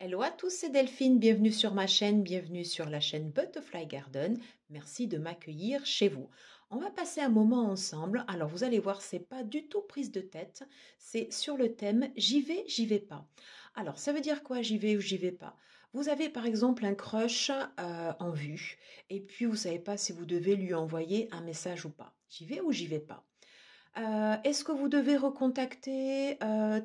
Hello à tous, c'est Delphine, bienvenue sur ma chaîne, bienvenue sur la chaîne Butterfly Garden. Merci de m'accueillir chez vous. On va passer un moment ensemble. Alors vous allez voir, c'est pas du tout prise de tête, c'est sur le thème j'y vais pas. Alors ça veut dire quoi j'y vais ou j'y vais pas? Vous avez par exemple un crush en vue et puis vous savez pas si vous devez lui envoyer un message ou pas. J'y vais ou j'y vais pas? Est-ce que vous devez recontacter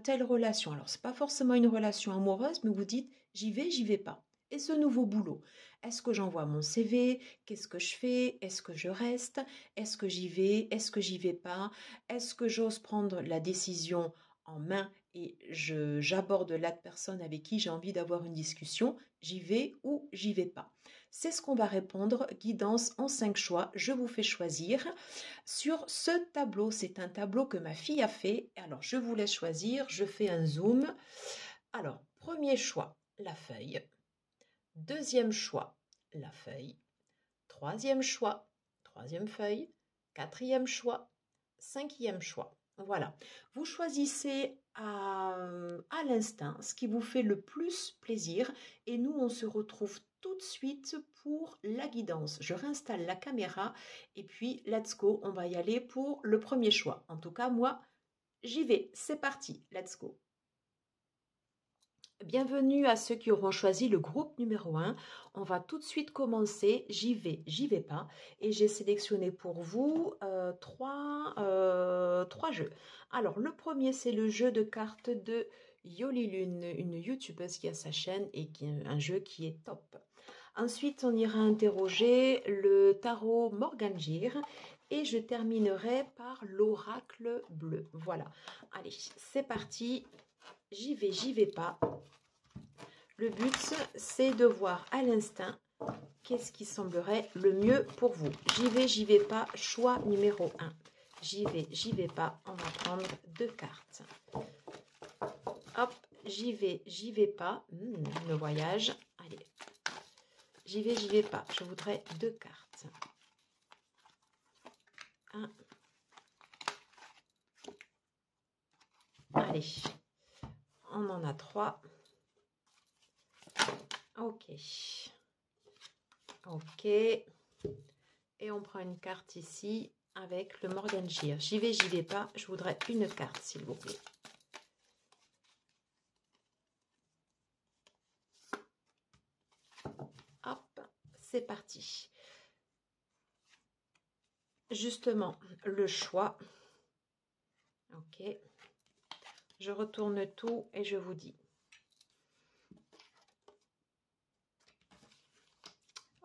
telle relation? Alors, c'est pas forcément une relation amoureuse, mais vous dites j'y vais pas. Et ce nouveau boulot, est-ce que j'envoie mon CV? Qu'est-ce que je fais? Est-ce que je reste? Est-ce que j'y vais? Est-ce que j'y vais pas? Est-ce que j'ose prendre la décision en main et j'aborde la personne avec qui j'ai envie d'avoir une discussion? J'y vais ou j'y vais pas? C'est ce qu'on va répondre. Guidance en 5 choix. Je vous fais choisir. Sur ce tableau, c'est un tableau que ma fille a fait. Alors, je vous laisse choisir. Je fais un zoom. Alors, premier choix, la feuille. Deuxième choix, la feuille. Troisième choix, troisième feuille. Quatrième choix, cinquième choix. Voilà. Vous choisissez à l'instinct ce qui vous fait le plus plaisir et nous, on se retrouve tout de suite pour la guidance. Je réinstalle la caméra et puis let's go, on va y aller pour le premier choix. En tout cas, moi, j'y vais. C'est parti, let's go. Bienvenue à ceux qui auront choisi le groupe numéro 1. On va tout de suite commencer. J'y vais pas. Et j'ai sélectionné pour vous trois jeux. Alors, le premier, c'est le jeu de cartes de Yolilune, une youtubeuse qui a sa chaîne et qui est un jeu qui est top. Ensuite, on ira interroger le tarot Morgangir et je terminerai par l'oracle bleu. Voilà. Allez, c'est parti. J'y vais pas. Le but, c'est de voir à l'instinct qu'est-ce qui semblerait le mieux pour vous. J'y vais pas, choix numéro 1. J'y vais pas, on va prendre 2 cartes. Hop, j'y vais pas, le voyage. Allez, j'y vais pas, je voudrais 2 cartes. 1. Allez, on en a 3. Ok. Ok. Et on prend une carte ici avec le Morgangir. J'y vais pas. Je voudrais une carte, s'il vous plaît. Hop, c'est parti. Justement, le choix. Ok. Je retourne tout et je vous dis.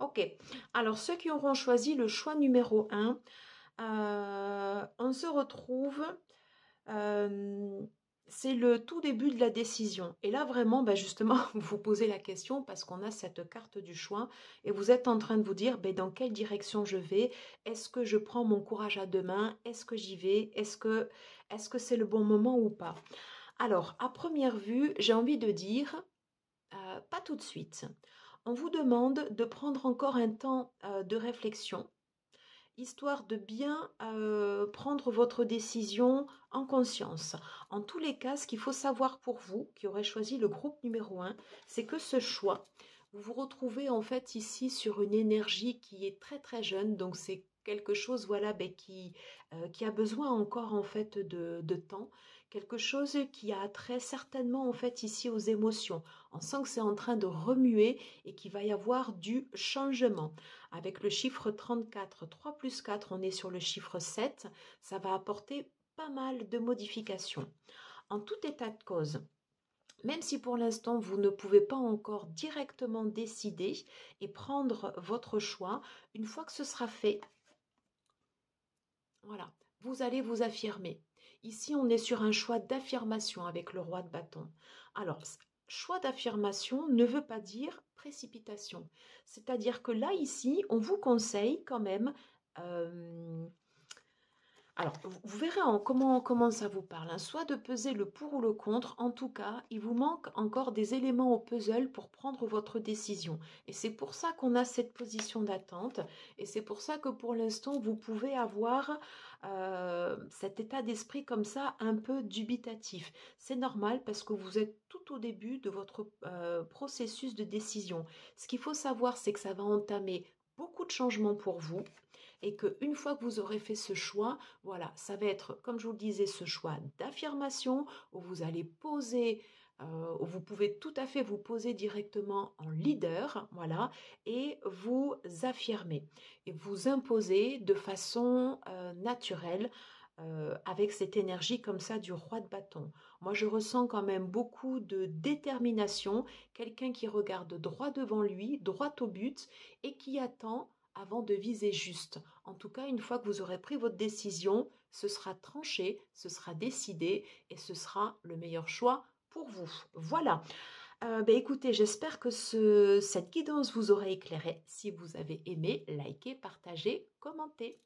Ok. Alors, ceux qui auront choisi le choix numéro 1, on se retrouve... c'est le tout début de la décision. Et là, vraiment, justement, vous vous posez la question parce qu'on a cette carte du choix et vous êtes en train de vous dire dans quelle direction je vais. Est-ce que je prends mon courage à deux mains? Est-ce que j'y vais? Est-ce que c'est le bon moment ou pas? Alors, à première vue, j'ai envie de dire, pas tout de suite. On vous demande de prendre encore un temps de réflexion histoire de bien prendre votre décision en conscience. En tous les cas, ce qu'il faut savoir pour vous, qui aurez choisi le groupe numéro 1, c'est que ce choix, vous vous retrouvez en fait ici sur une énergie qui est très très jeune, donc c'est quelque chose voilà qui a besoin encore en fait de temps, quelque chose qui a trait certainement en fait ici aux émotions. On sent que c'est en train de remuer et qu'il va y avoir du changement. Avec le chiffre 34, 3 plus 4, on est sur le chiffre 7. Ça va apporter pas mal de modifications. En tout état de cause, même si pour l'instant vous ne pouvez pas encore directement décider et prendre votre choix, une fois que ce sera fait, voilà, vous allez vous affirmer. Ici, on est sur un choix d'affirmation avec le roi de bâton. Alors, choix d'affirmation ne veut pas dire précipitation. C'est-à-dire que là, ici, on vous conseille quand même Alors, vous verrez comment ça vous parle, hein. Soit de peser le pour ou le contre, en tout cas, il vous manque encore des éléments au puzzle pour prendre votre décision. Et c'est pour ça qu'on a cette position d'attente. Et c'est pour ça que pour l'instant, vous pouvez avoir cet état d'esprit comme ça, un peu dubitatif. C'est normal parce que vous êtes tout au début de votre processus de décision. Ce qu'il faut savoir, c'est que ça va entamer beaucoup de changements pour vous et qu'une fois que vous aurez fait ce choix, voilà, ça va être, comme je vous le disais, ce choix d'affirmation où vous allez poser, où vous pouvez tout à fait vous poser directement en leader, voilà, et vous affirmer et vous imposer de façon naturelle. Avec cette énergie comme ça du roi de bâton. Moi, je ressens quand même beaucoup de détermination, quelqu'un qui regarde droit devant lui, droit au but, et qui attend avant de viser juste. En tout cas, une fois que vous aurez pris votre décision, ce sera tranché, ce sera décidé et ce sera le meilleur choix pour vous. Voilà. Écoutez, j'espère que cette guidance vous aura éclairé. Si vous avez aimé, likez, partagez, commentez.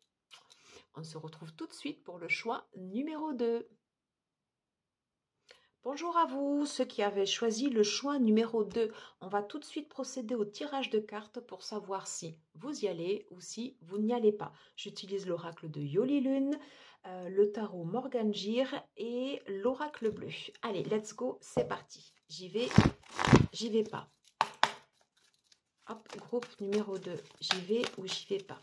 On se retrouve tout de suite pour le choix numéro 2. Bonjour à vous, ceux qui avaient choisi le choix numéro 2. On va tout de suite procéder au tirage de cartes pour savoir si vous y allez ou si vous n'y allez pas. J'utilise l'oracle de Yoli Lune, le tarot Morgangir et l'oracle bleu. Allez, let's go, c'est parti. J'y vais pas. Hop, groupe numéro 2. J'y vais ou j'y vais pas.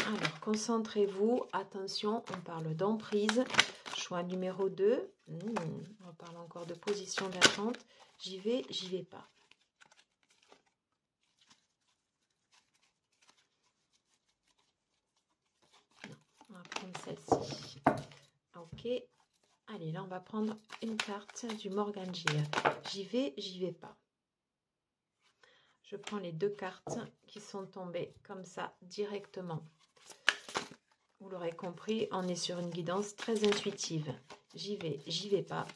Alors, concentrez-vous. Attention, on parle d'emprise. Choix numéro 2. On parle encore de position d'attente. J'y vais pas. Non, on va prendre celle-ci. Ok. Allez, là, on va prendre une carte du Morgangir. J'y vais pas. Je prends les deux cartes qui sont tombées comme ça directement. Vous l'aurez compris, on est sur une guidance très intuitive. J'y vais pas.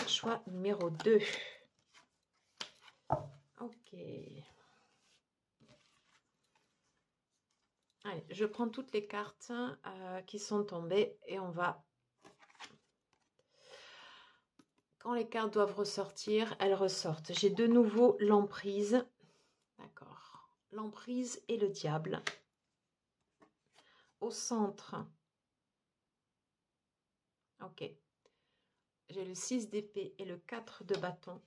Choix numéro 2. Ok. Allez, je prends toutes les cartes qui sont tombées et on va... Quand les cartes doivent ressortir, elles ressortent. J'ai de nouveau l'emprise. D'accord. L'emprise et le diable. Au centre. Ok. J'ai le 6 d'épée et le 4 de bâton.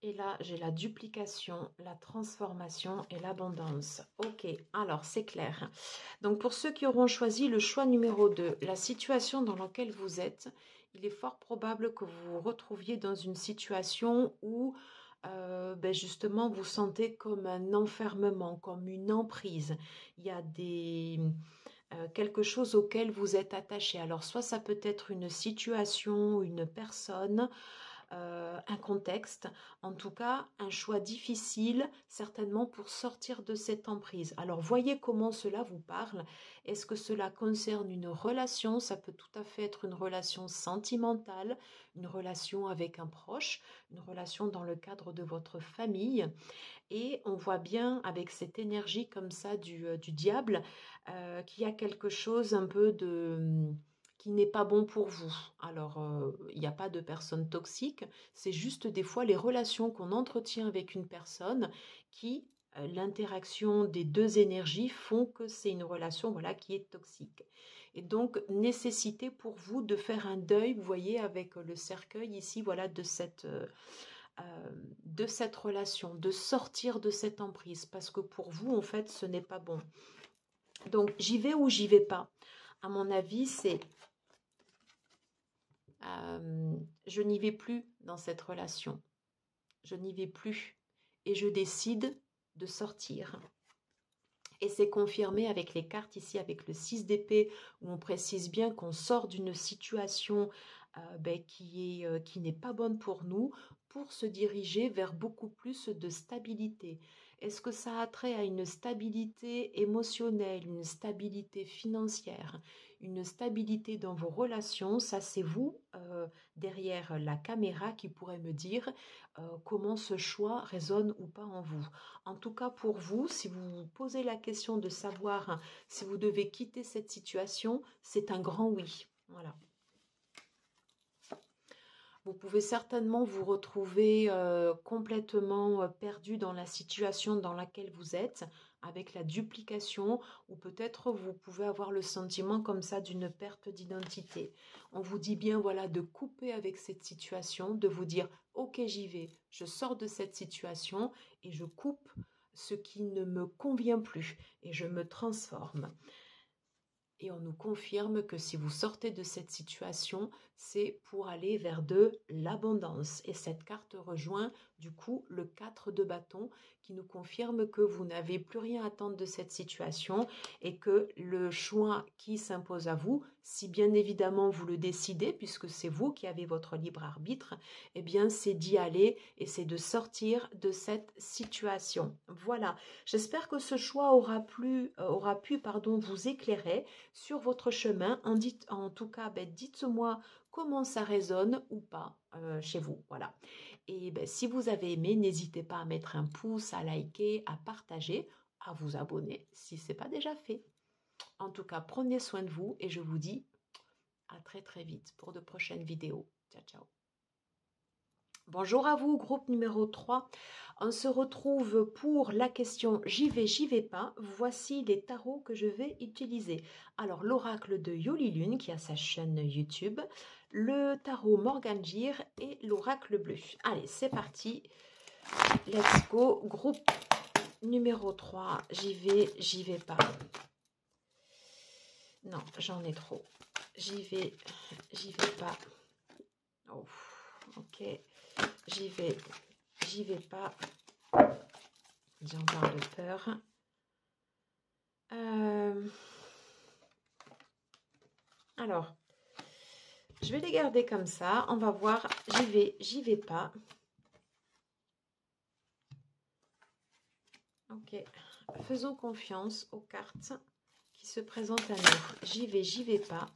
Et là, j'ai la duplication, la transformation et l'abondance. Ok, alors c'est clair. Donc pour ceux qui auront choisi le choix numéro 2, la situation dans laquelle vous êtes, il est fort probable que vous vous retrouviez dans une situation où justement vous sentez comme un enfermement, comme une emprise. Il y a quelque chose auquel vous êtes attaché. Alors soit ça peut être une situation, une personne, un contexte, en tout cas un choix difficile certainement pour sortir de cette emprise. Alors voyez comment cela vous parle. Est-ce que cela concerne une relation? Ça peut tout à fait être une relation sentimentale, une relation avec un proche, une relation dans le cadre de votre famille. Et on voit bien avec cette énergie comme ça du diable qu'il y a quelque chose un peu de qui n'est pas bon pour vous. Alors, il n'y a pas de personne toxique, c'est juste des fois les relations qu'on entretient avec une personne qui, l'interaction des deux énergies font que c'est une relation voilà, qui est toxique. Et donc, nécessité pour vous de faire un deuil, vous voyez, avec le cercueil ici, voilà, de cette relation, de sortir de cette emprise, parce que pour vous, en fait, ce n'est pas bon. Donc, j'y vais ou j'y vais pas. À mon avis, c'est je n'y vais plus dans cette relation. Je n'y vais plus. Et je décide de sortir. Et c'est confirmé avec les cartes ici, avec le 6 d'épée, où on précise bien qu'on sort d'une situation qui n'est pas bonne pour nous, pour se diriger vers beaucoup plus de stabilité. Est-ce que ça a trait à une stabilité émotionnelle, une stabilité financière, une stabilité dans vos relations? Ça, c'est vous, derrière la caméra, qui pourrez me dire comment ce choix résonne ou pas en vous. En tout cas, pour vous, si vous vous posez la question de savoir si vous devez quitter cette situation, c'est un grand oui. Voilà. Vous pouvez certainement vous retrouver complètement perdu dans la situation dans laquelle vous êtes, avec la duplication, ou peut-être vous pouvez avoir le sentiment comme ça d'une perte d'identité. On vous dit bien, voilà, de couper avec cette situation, de vous dire, ok, j'y vais, je sors de cette situation et je coupe ce qui ne me convient plus et je me transforme. Et on nous confirme que si vous sortez de cette situation, c'est pour aller vers de l'abondance. Et cette carte rejoint du coup le 4 de bâton qui nous confirme que vous n'avez plus rien à attendre de cette situation et que le choix qui s'impose à vous, si bien évidemment vous le décidez, puisque c'est vous qui avez votre libre arbitre, eh bien c'est d'y aller et c'est de sortir de cette situation. Voilà, j'espère que ce choix aura pu vous éclairer sur votre chemin. En tout cas, dites-moi comment ça résonne ou pas chez vous. Voilà. Et si vous avez aimé, n'hésitez pas à mettre un pouce, à liker, à partager, à vous abonner si ce n'est pas déjà fait. En tout cas, prenez soin de vous et je vous dis à très très vite pour de prochaines vidéos. Ciao, ciao. Bonjour à vous, groupe numéro 3. On se retrouve pour la question j'y vais pas. Voici les tarots que je vais utiliser. Alors, l'oracle de Yoli Lune qui a sa chaîne YouTube, le tarot Morgan Gir et l'oracle bleu. Allez, c'est parti. Let's go. Groupe numéro 3. J'y vais pas. Non, j'en ai trop. J'y vais pas. Oh, ok. J'y vais pas. J'en parle de peur. Alors, je vais les garder comme ça. On va voir. J'y vais pas. Ok. Faisons confiance aux cartes qui se présentent à nous. J'y vais pas.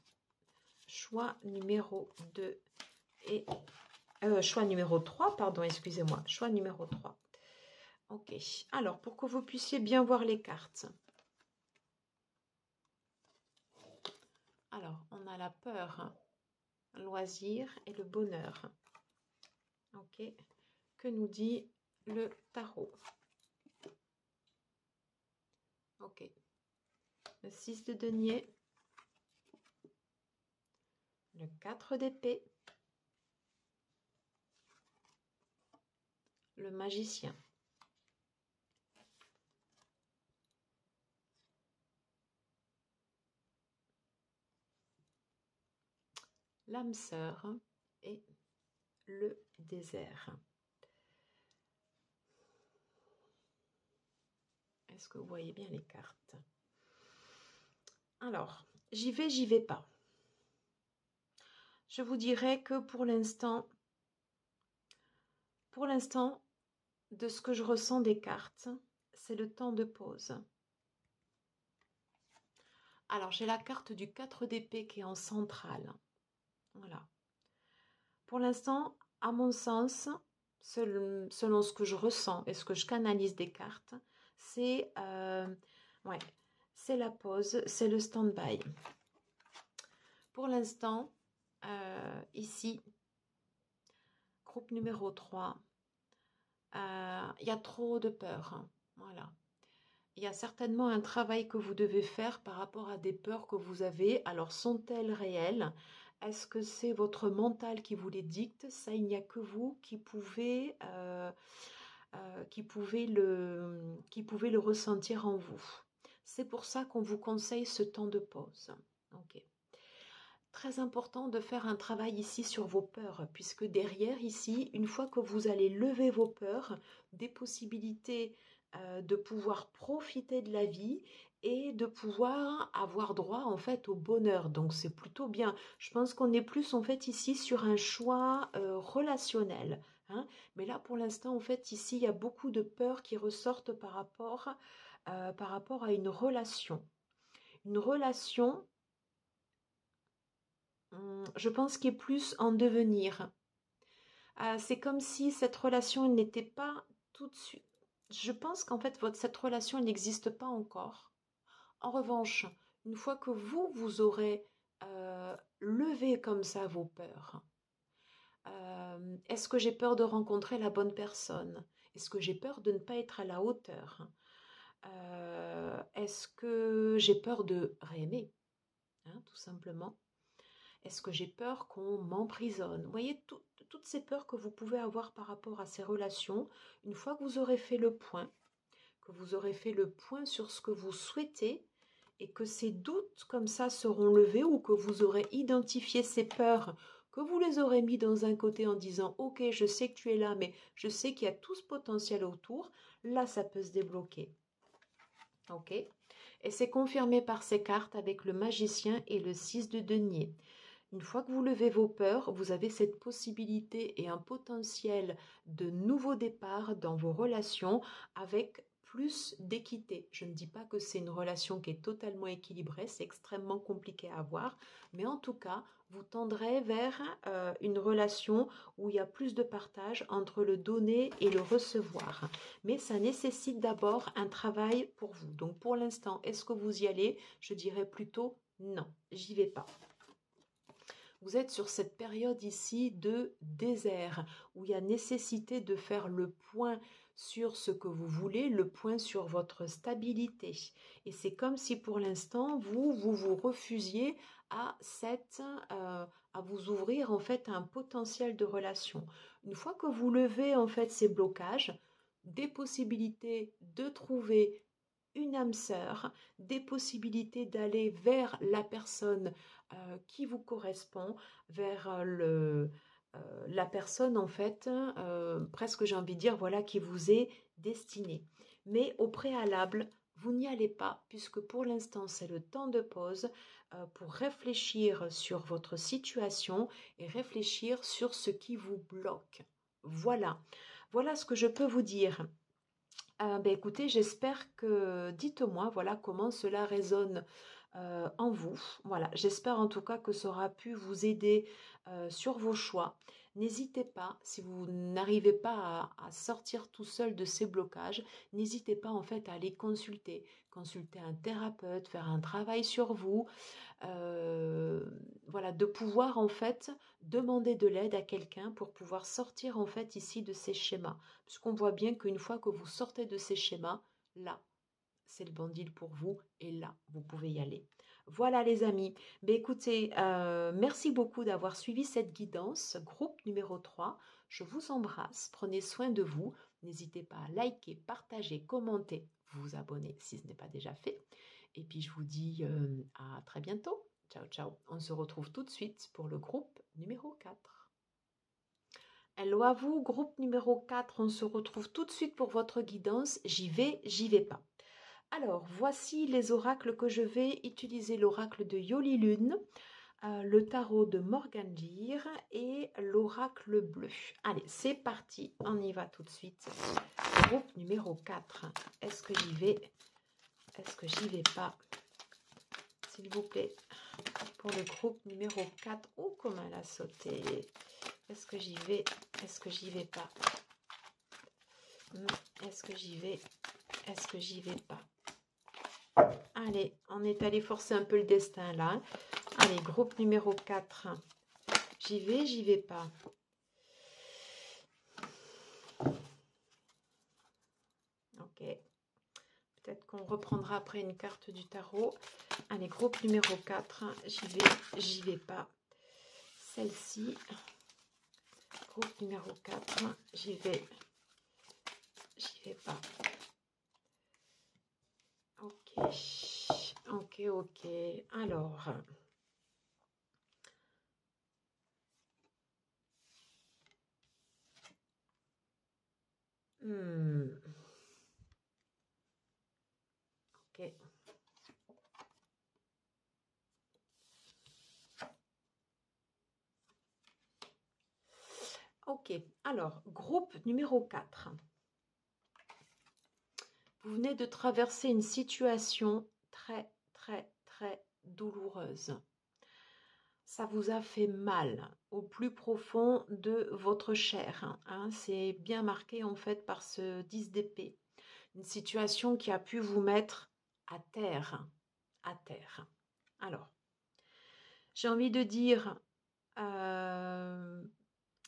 Choix numéro 2 et... choix numéro 3, pardon, excusez-moi. Choix numéro 3. Ok. Alors, pour que vous puissiez bien voir les cartes. Alors, on a la peur, loisir et le bonheur. Ok. Que nous dit le tarot? Ok. Le 6 de denier. Le 4 d'épée. Le magicien. L'âme sœur et le désert. Est-ce que vous voyez bien les cartes? Alors, j'y vais pas. Je vous dirais que pour l'instant, de ce que je ressens des cartes, c'est le temps de pause. Alors, j'ai la carte du 4 d'épée qui est en centrale. Voilà. Pour l'instant, à mon sens, selon ce que je ressens et ce que je canalise des cartes, c'est c'est la pause, c'est le stand-by. Pour l'instant, ici, groupe numéro 3, il y a trop de peur. Voilà. Il y a certainement un travail que vous devez faire par rapport à des peurs que vous avez. Alors, sont-elles réelles? Est-ce que c'est votre mental qui vous les dicte? Ça, il n'y a que vous qui pouvez le ressentir en vous. C'est pour ça qu'on vous conseille ce temps de pause. Ok. Très important de faire un travail ici sur vos peurs, puisque derrière ici, une fois que vous allez lever vos peurs, des possibilités de pouvoir profiter de la vie et de pouvoir avoir droit en fait au bonheur. Donc c'est plutôt bien. Je pense qu'on est plus en fait ici sur un choix relationnel, hein. Mais là, pour l'instant, en fait, ici, il y a beaucoup de peurs qui ressortent par rapport à une relation. Une relation, je pense, qui est plus en devenir. C'est comme si cette relation n'était pas tout de suite. Je pense qu'en fait, cette relation n'existe pas encore. En revanche, une fois que vous aurez levé comme ça vos peurs, est-ce que j'ai peur de rencontrer la bonne personne? Est-ce que j'ai peur de ne pas être à la hauteur? Est-ce que j'ai peur de réaimer, hein, tout simplement? Est-ce que j'ai peur qu'on m'emprisonne? Vous voyez, toutes ces peurs que vous pouvez avoir par rapport à ces relations, une fois que vous aurez fait le point, que vous aurez fait le point sur ce que vous souhaitez et que ces doutes comme ça seront levés ou que vous aurez identifié ces peurs, que vous les aurez mis dans un côté en disant ok, je sais que tu es là, mais je sais qu'il y a tout ce potentiel autour, là ça peut se débloquer. Ok? Et c'est confirmé par ces cartes avec le magicien et le 6 de denier. Une fois que vous levez vos peurs, vous avez cette possibilité et un potentiel de nouveau départ dans vos relations avec plus d'équité. Je ne dis pas que c'est une relation qui est totalement équilibrée, c'est extrêmement compliqué à avoir, mais en tout cas, vous tendrez vers une relation où il y a plus de partage entre le donner et le recevoir. Mais ça nécessite d'abord un travail pour vous. Donc pour l'instant, est-ce que vous y allez? Je dirais plutôt non, j'y vais pas. Vous êtes sur cette période ici de désert où il y a nécessité de faire le point sur ce que vous voulez, le point sur votre stabilité. Et c'est comme si pour l'instant, vous refusiez à à vous ouvrir en fait à un potentiel de relation. Une fois que vous levez en fait ces blocages, des possibilités de trouver une âme sœur, des possibilités d'aller vers la personne qui vous correspond, vers la personne en fait, presque j'ai envie de dire, voilà, qui vous est destinée. Mais au préalable, vous n'y allez pas, puisque pour l'instant, c'est le temps de pause pour réfléchir sur votre situation et réfléchir sur ce qui vous bloque. Voilà, voilà ce que je peux vous dire. Ben écoutez, j'espère que, dites-moi, voilà comment cela résonne en vous. Voilà, j'espère en tout cas que ça aura pu vous aider sur vos choix. N'hésitez pas, si vous n'arrivez pas à sortir tout seul de ces blocages, n'hésitez pas en fait à aller consulter un thérapeute, faire un travail sur vous, voilà, de pouvoir en fait demander de l'aide à quelqu'un pour pouvoir sortir en fait ici de ces schémas. Puisqu'on voit bien qu'une fois que vous sortez de ces schémas, là, c'est le bon deal pour vous et là, vous pouvez y aller. Voilà les amis. Ben, écoutez, merci beaucoup d'avoir suivi cette guidance, groupe numéro 3. Je vous embrasse, prenez soin de vous. N'hésitez pas à liker, partager, commenter, vous abonner si ce n'est pas déjà fait. Et puis je vous dis à très bientôt. Ciao, ciao. On se retrouve tout de suite pour le groupe numéro 4. Hello à vous, groupe numéro 4. On se retrouve tout de suite pour votre guidance. J'y vais pas. Alors, voici les oracles que je vais utiliser. L'oracle de Yoli Lune, le tarot de Morgan Lear et l'oracle bleu. Allez, c'est parti. On y va tout de suite. Groupe numéro 4. Est-ce que j'y vais? Est-ce que j'y vais pas? S'il vous plaît, pour le groupe numéro 4. Oh, comment elle a sauté. Est-ce que j'y vais? Est-ce que j'y vais pas? Est-ce que j'y vais? Est-ce que j'y vais pas? Allez, on est allé forcer un peu le destin là. Allez, groupe numéro 4. J'y vais pas. Ok. Peut-être qu'on reprendra après une carte du tarot. Allez, groupe numéro 4. J'y vais pas. Celle-ci. Groupe numéro 4. J'y vais pas. Ok. Ok. Alors. Ok. Ok, alors, groupe numéro 4. Vous venez de traverser une situation très, très, très douloureuse. Ça vous a fait mal au plus profond de votre chair, hein. C'est bien marqué en fait par ce 10 d'épée. Une situation qui a pu vous mettre à terre, à terre. Alors, j'ai envie de dire,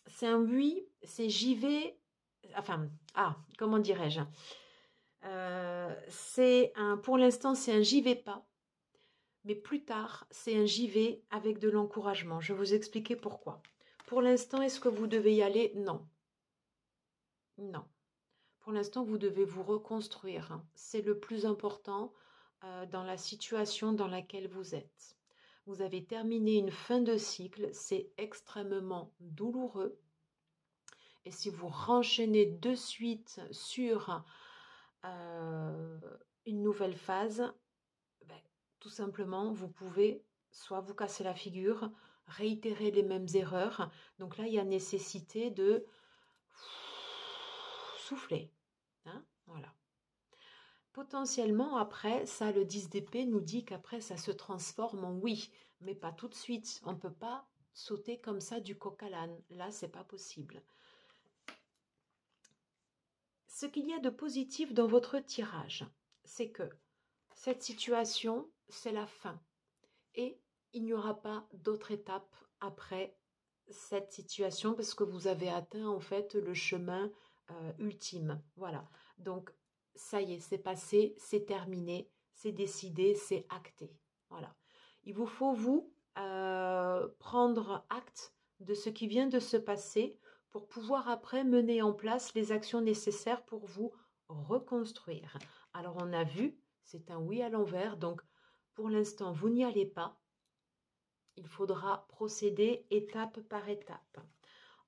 c'est un oui, c'est j'y vais, enfin, comment dirais-je? Pour l'instant, c'est un j'y vais pas, mais plus tard, c'est un j'y vais avec de l'encouragement. Je vais vous expliquer pourquoi. Pour l'instant, est-ce que vous devez y aller? Non. Non. Pour l'instant, vous devez vous reconstruire, hein. C'est le plus important dans la situation dans laquelle vous êtes. Vous avez terminé une fin de cycle, c'est extrêmement douloureux. Et si vous renchaînez de suite sur une nouvelle phase, ben, tout simplement, vous pouvez soit vous casser la figure, réitérer les mêmes erreurs. Donc là, il y a nécessité de souffler, hein, voilà. Potentiellement, après, ça, le 10 d'épée nous dit qu'après, ça se transforme en oui, mais pas tout de suite. On ne peut pas sauter comme ça du coq à l'âne. Là, c'est pas possible. Ce qu'il y a de positif dans votre tirage, c'est que cette situation, c'est la fin. Et il n'y aura pas d'autre étape après cette situation parce que vous avez atteint en fait le chemin ultime. Voilà. Donc, ça y est, c'est passé, c'est terminé, c'est décidé, c'est acté. Voilà. Il vous faut, vous, prendre acte de ce qui vient de se passer pour pouvoir après mener en place les actions nécessaires pour vous reconstruire. Alors, on a vu, c'est un oui à l'envers, donc pour l'instant, vous n'y allez pas. Il faudra procéder étape par étape.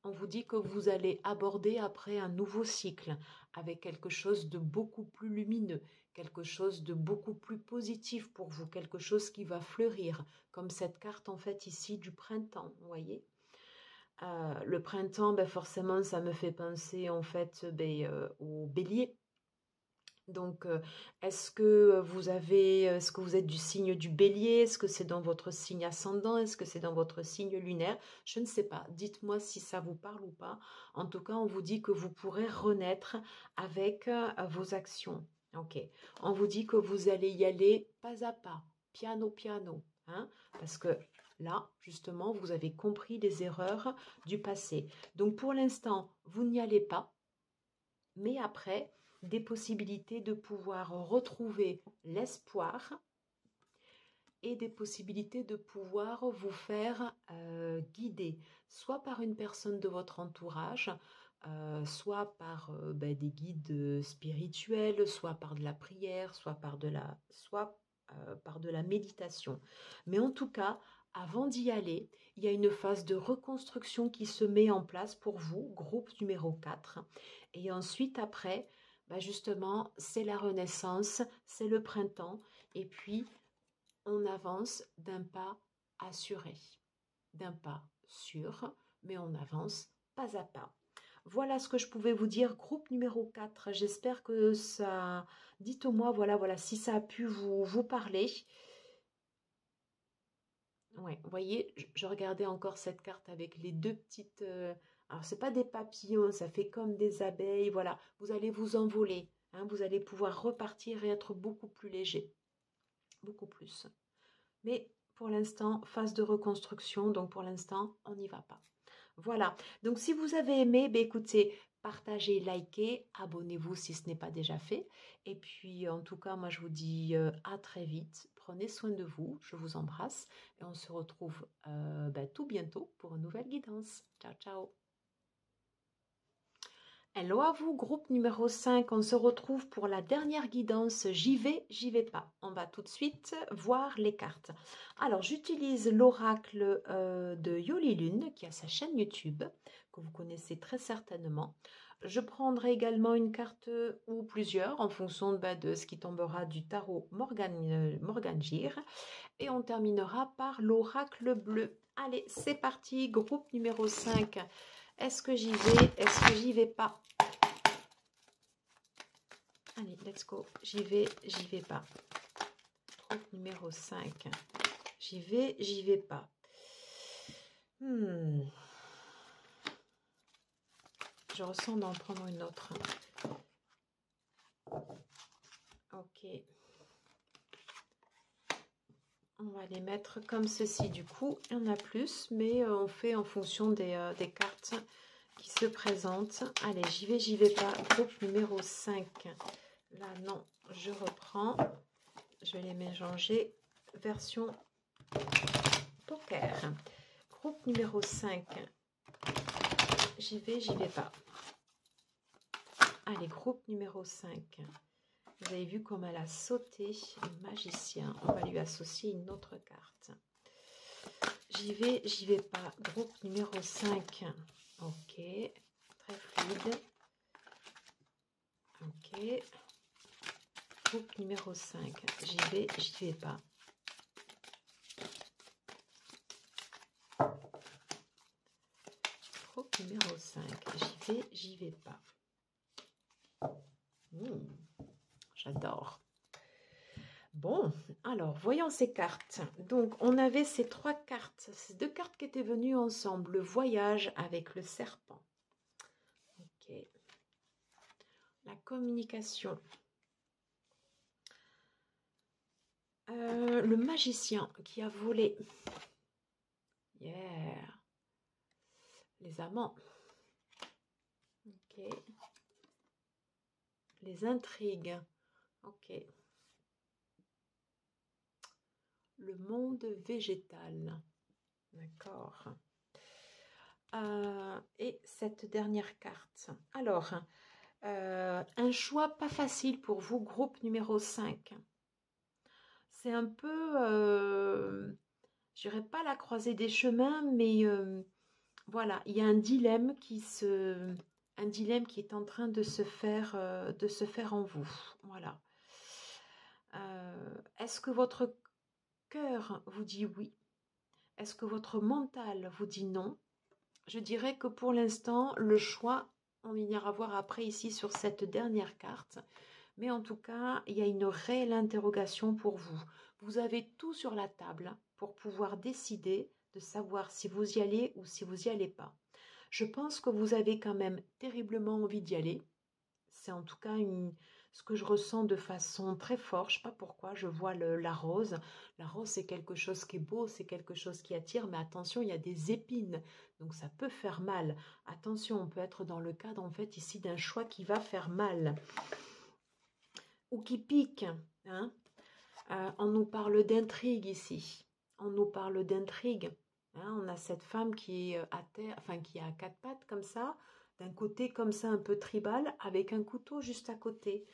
On vous dit que vous allez aborder après un nouveau cycle avec quelque chose de beaucoup plus lumineux, quelque chose de beaucoup plus positif pour vous, quelque chose qui va fleurir, comme cette carte en fait ici du printemps, vous voyez. Le printemps, ben forcément, ça me fait penser en fait au bélier. Donc, est-ce que vous êtes du signe du bélier? Est-ce que c'est dans votre signe ascendant? Est-ce que c'est dans votre signe lunaire? Je ne sais pas. Dites-moi si ça vous parle ou pas. En tout cas, on vous dit que vous pourrez renaître avec vos actions. Ok. On vous dit que vous allez y aller pas à pas, piano piano, hein, parce que là, justement, vous avez compris les erreurs du passé. Donc, pour l'instant, vous n'y allez pas. Mais après, des possibilités de pouvoir retrouver l'espoir et des possibilités de pouvoir vous faire guider, soit par une personne de votre entourage, soit par des guides spirituels, soit par de la prière, soit par de la méditation. Mais en tout cas, avant d'y aller, il y a une phase de reconstruction qui se met en place pour vous, groupe numéro 4. Et ensuite, après, justement, c'est la renaissance, c'est le printemps. Et puis, on avance d'un pas assuré, d'un pas sûr, mais on avance pas à pas. Voilà ce que je pouvais vous dire, groupe numéro 4. J'espère que ça... Dites-moi, voilà, si ça a pu vous parler. Ouais, vous voyez, je regardais encore cette carte avec les deux petites... alors, ce n'est pas des papillons, ça fait comme des abeilles. Voilà, vous allez vous envoler. Hein, vous allez pouvoir repartir et être beaucoup plus léger. Beaucoup plus. Mais pour l'instant, phase de reconstruction, donc pour l'instant, on n'y va pas. Voilà, donc si vous avez aimé, écoutez, partagez, likez, abonnez-vous si ce n'est pas déjà fait. Et puis, en tout cas, moi, je vous dis à très vite. Prenez soin de vous, je vous embrasse et on se retrouve tout bientôt pour une nouvelle guidance. Ciao, ciao. Hello à vous, groupe numéro 5. On se retrouve pour la dernière guidance. J'y vais pas. On va tout de suite voir les cartes. Alors, j'utilise l'oracle de Yoli Lune, qui a sa chaîne YouTube, que vous connaissez très certainement. Je prendrai également une carte ou plusieurs en fonction de ce qui tombera du tarot Morgangir. Et on terminera par l'oracle bleu. Allez, c'est parti, groupe numéro 5. Est-ce que j'y vais? Est-ce que j'y vais pas? Allez, let's go. J'y vais pas. Groupe numéro 5. J'y vais pas. Je ressens d'en prendre une autre. Ok. On va les mettre comme ceci du coup. Il y en a plus, mais on fait en fonction des cartes qui se présentent. Allez, j'y vais pas. Groupe numéro 5. Là, non, je reprends. Je vais les mélanger. Version poker. Groupe numéro 5. J'y vais pas. Allez, groupe numéro 5. Vous avez vu comme elle a sauté, magicien. On va lui associer une autre carte. J'y vais pas. Groupe numéro 5. Ok. Très fluide. Ok. Groupe numéro 5. J'y vais pas. Groupe numéro 5. J'y vais pas. J'adore. Bon, alors, voyons ces cartes. Donc, on avait ces 3 cartes, ces 2 cartes qui étaient venues ensemble. Le voyage avec le serpent. Ok. La communication. Le magicien qui a volé. Yeah. Les amants. Ok. Les intrigues. Ok. Le monde végétal. D'accord. Et cette dernière carte. Alors, un choix pas facile pour vous, groupe numéro 5. C'est un peu, je dirais pas la croisée des chemins, mais voilà, il y a un dilemme qui est en train de se faire en vous. Voilà. Est-ce que votre cœur vous dit oui? Est-ce que votre mental vous dit non? Je dirais que pour l'instant, le choix, on ira voir après ici sur cette dernière carte. Mais en tout cas, il y a une réelle interrogation pour vous. Vous avez tout sur la table pour pouvoir décider de savoir si vous y allez ou si vous n'y allez pas. Je pense que vous avez quand même terriblement envie d'y aller. C'est en tout cas ce que je ressens de façon très forte. Je ne sais pas pourquoi, je vois la rose. La rose, c'est quelque chose qui est beau, c'est quelque chose qui attire, mais attention, il y a des épines, donc ça peut faire mal. Attention, on peut être dans le cadre, en fait, ici, d'un choix qui va faire mal ou qui pique. Hein. On nous parle d'intrigue ici. On nous parle d'intrigue. Hein. On a cette femme qui est à terre, enfin qui a 4 pattes comme ça, d'un côté comme ça un peu tribal, avec un couteau juste à côté.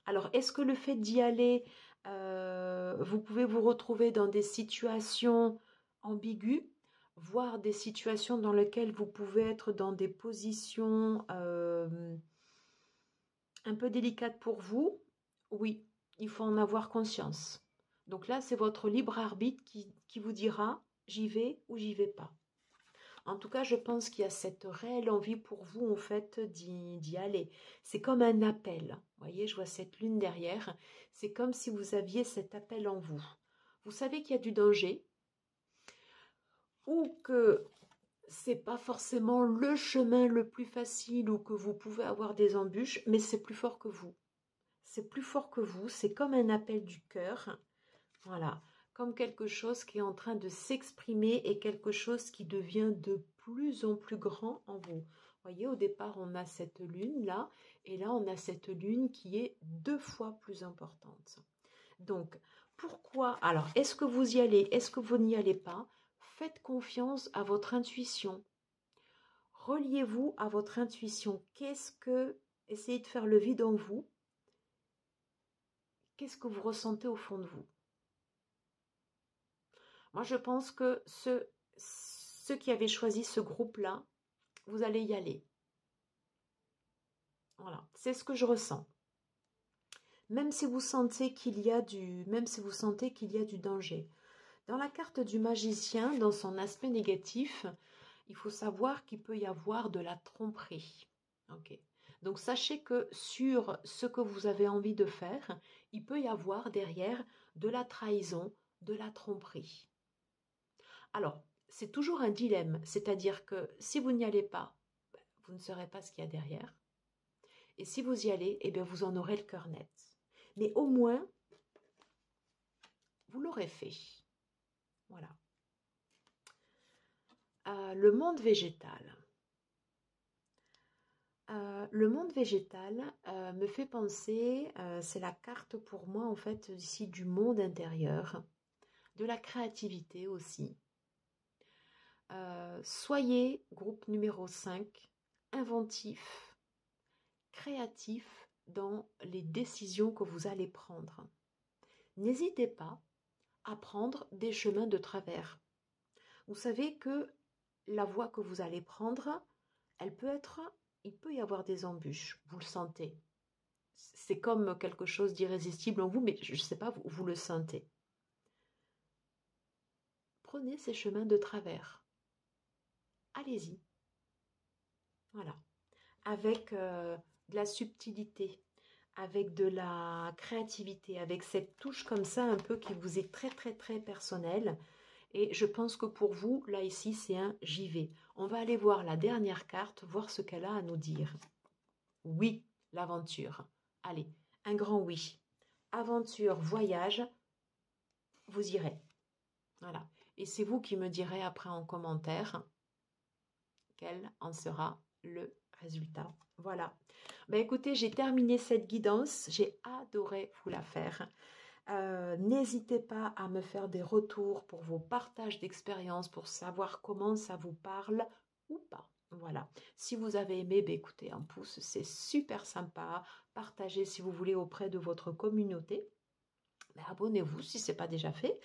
Alors, est-ce que le fait d'y aller, vous pouvez vous retrouver dans des situations ambiguës, voire des situations dans lesquelles vous pouvez être dans des positions un peu délicates pour vous? Oui, il faut en avoir conscience. Donc là, c'est votre libre arbitre qui vous dira j'y vais ou j'y vais pas. En tout cas, je pense qu'il y a cette réelle envie pour vous, en fait, d'y aller. C'est comme un appel. Vous voyez, je vois cette lune derrière. C'est comme si vous aviez cet appel en vous. Vous savez qu'il y a du danger ou que c'est pas forcément le chemin le plus facile ou que vous pouvez avoir des embûches, mais c'est plus fort que vous. C'est plus fort que vous. C'est comme un appel du cœur. Voilà, comme quelque chose qui est en train de s'exprimer et quelque chose qui devient de plus en plus grand en vous. Vous voyez, au départ, on a cette lune-là, et là, on a cette lune qui est 2 fois plus importante. Donc, pourquoi? Alors, est-ce que vous y allez? Est-ce que vous n'y allez pas? Faites confiance à votre intuition. Reliez-vous à votre intuition. Essayez de faire le vide en vous. Qu'est-ce que vous ressentez au fond de vous? Moi, je pense que ceux qui avaient choisi ce groupe-là, vous allez y aller. Voilà, c'est ce que je ressens. Même si vous sentez qu'il y a du danger. Dans la carte du magicien, dans son aspect négatif, il faut savoir qu'il peut y avoir de la tromperie. Ok. Donc sachez que sur ce que vous avez envie de faire, il peut y avoir derrière de la trahison, de la tromperie. Alors, c'est toujours un dilemme, c'est-à-dire que si vous n'y allez pas, vous ne saurez pas ce qu'il y a derrière. Et si vous y allez, eh bien vous en aurez le cœur net. Mais au moins, vous l'aurez fait. Voilà. Le monde végétal. Le monde végétal me fait penser, c'est la carte pour moi en fait ici du monde intérieur, de la créativité aussi. Soyez, groupe numéro 5, inventif, créatif dans les décisions que vous allez prendre. N'hésitez pas à prendre des chemins de travers. Vous savez que la voie que vous allez prendre, il peut y avoir des embûches, vous le sentez. C'est comme quelque chose d'irrésistible en vous, mais je ne sais pas, vous le sentez. Prenez ces chemins de travers. Allez-y. Voilà. Avec de la subtilité, avec de la créativité, avec cette touche comme ça un peu qui vous est très très très personnelle. Et je pense que pour vous, là ici, c'est un j'y vais. On va aller voir la dernière carte, voir ce qu'elle a à nous dire. Oui, l'aventure. Allez, un grand oui. Aventure, voyage, vous irez. Voilà. Et c'est vous qui me direz après en commentaire quel en sera le résultat. Voilà. Ben écoutez, j'ai terminé cette guidance. J'ai adoré vous la faire. N'hésitez pas à me faire des retours pour vos partages d'expériences, pour savoir comment ça vous parle ou pas. Voilà. Si vous avez aimé, ben écoutez, un pouce, c'est super sympa. Partagez si vous voulez auprès de votre communauté. Ben, abonnez-vous si ce n'est pas déjà fait.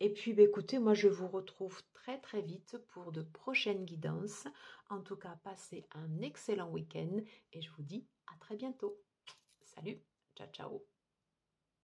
Et puis, ben, écoutez, moi, je vous retrouve très, très vite pour de prochaines guidances. En tout cas, passez un excellent week-end et je vous dis à très bientôt. Salut, ciao, ciao.